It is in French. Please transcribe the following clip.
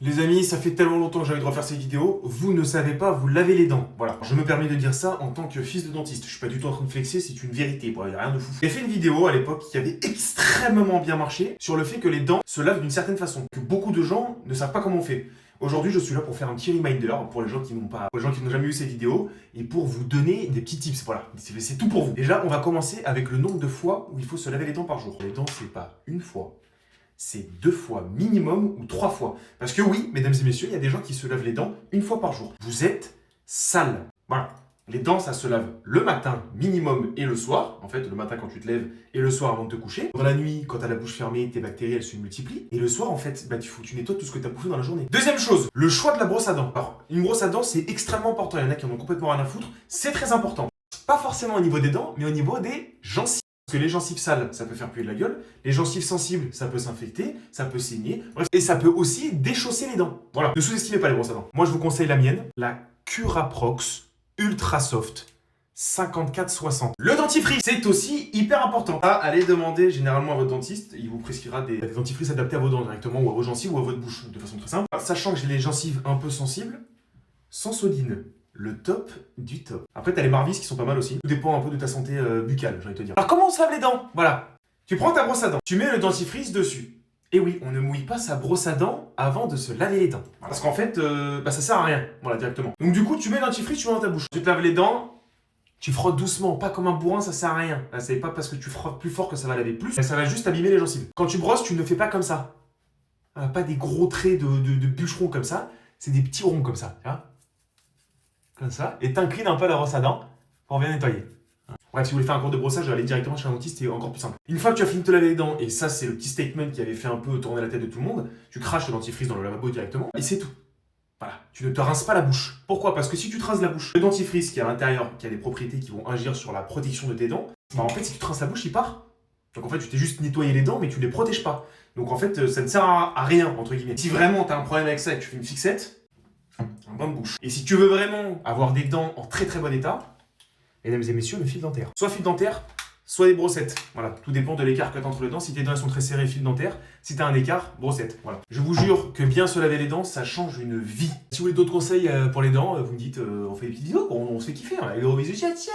Les amis, ça fait tellement longtemps que j'ai envie de refaire ces vidéos, vous ne savez pas vous laver les dents. Voilà, je me permets de dire ça en tant que fils de dentiste. Je suis pas du tout en train de flexer, c'est une vérité, il n'y a rien de fou. J'ai fait une vidéo à l'époque qui avait extrêmement bien marché sur le fait que les dents se lavent d'une certaine façon, que beaucoup de gens ne savent pas comment on fait. Aujourd'hui, je suis là pour faire un petit reminder pour les gens qui n'ont jamais vu ces vidéos et pour vous donner des petits tips. Voilà, c'est tout pour vous. Déjà, on va commencer avec le nombre de fois où il faut se laver les dents par jour. Les dents, c'est pas une fois. C'est 2 fois minimum ou 3 fois. Parce que oui, mesdames et messieurs, il y a des gens qui se lavent les dents une fois par jour. Vous êtes sale. Voilà. Les dents, ça se lave le matin minimum et le soir. En fait, le matin quand tu te lèves et le soir avant de te coucher. Dans la nuit, quand tu as la bouche fermée, tes bactéries, elles se multiplient. Et le soir, en fait, tu nettoies tout ce que tu as bouffé dans la journée. Deuxième chose, le choix de la brosse à dents. Alors, une brosse à dents, c'est extrêmement important. Il y en a qui en ont complètement rien à foutre. C'est très important. Pas forcément au niveau des dents, mais au niveau des gencives. Parce que les gencives sales, ça peut faire puer de la gueule. Les gencives sensibles, ça peut s'infecter, ça peut saigner. Bref, et ça peut aussi déchausser les dents. Voilà. Ne sous-estimez pas les brosses à dents. Moi, je vous conseille la mienne, la Curaprox Ultra Soft 5460. Le dentifrice, c'est aussi hyper important. Allez demander généralement à votre dentiste, il vous prescrira des dentifrices adaptés à vos dents directement, ou à vos gencives, ou à votre bouche, de façon très simple. Sachant que j'ai les gencives un peu sensibles, sans sodine. Le top du top. Après, t'as les Marvis qui sont pas mal aussi. Tout dépend un peu de ta santé buccale, j'ai envie de te dire. Alors, comment on se lave les dents? Voilà. Tu prends ta brosse à dents, tu mets le dentifrice dessus. Et oui, on ne mouille pas sa brosse à dents avant de se laver les dents. Parce qu'en fait, ça sert à rien. Voilà, directement. Donc du coup, tu mets le dentifrice, tu mets dans ta bouche. Tu te laves les dents, tu frottes doucement, pas comme un bourrin, ça sert à rien. Là, c'est pas parce que tu frottes plus fort que ça va laver plus, ça va juste abîmer les gencives. Quand tu brosses, tu ne fais pas comme ça. Pas des gros traits de bûcheron comme ça, c'est des petits ronds comme ça. Tu vois, comme ça, et t'inclines un peu la brosse à dents pour bien nettoyer. Bref, si vous voulez faire un cours de brossage, allez directement chez un dentiste, c'est encore plus simple. Une fois que tu as fini de te laver les dents, et ça c'est le petit statement qui avait fait un peu tourner la tête de tout le monde, tu craches le dentifrice dans le lavabo directement, et c'est tout. Voilà, tu ne te rinces pas la bouche. Pourquoi? Parce que si tu te rinces la bouche, le dentifrice qui est à l'intérieur, qui a des propriétés qui vont agir sur la protection de tes dents, en fait si tu te rinces la bouche, il part. Donc en fait tu t'es juste nettoyé les dents, mais tu ne les protèges pas. Donc en fait ça ne sert à rien, entre guillemets. Si vraiment tu as un problème avec ça et que tu fais une fixette, un bain de bouche. Et si tu veux vraiment avoir des dents en très très bon état, mesdames et messieurs, le fil dentaire. Soit fil dentaire, soit des brossettes. Voilà, tout dépend de l'écart que tu as entre les dents. Si tes dents elles sont très serrées, fil dentaire. Si tu as un écart, brossette. Voilà. Je vous jure que bien se laver les dents, ça change une vie. Si vous voulez d'autres conseils pour les dents, vous me dites, on fait des petites vidéos, on se fait kiffer. Hein. L'Eurovision, tiens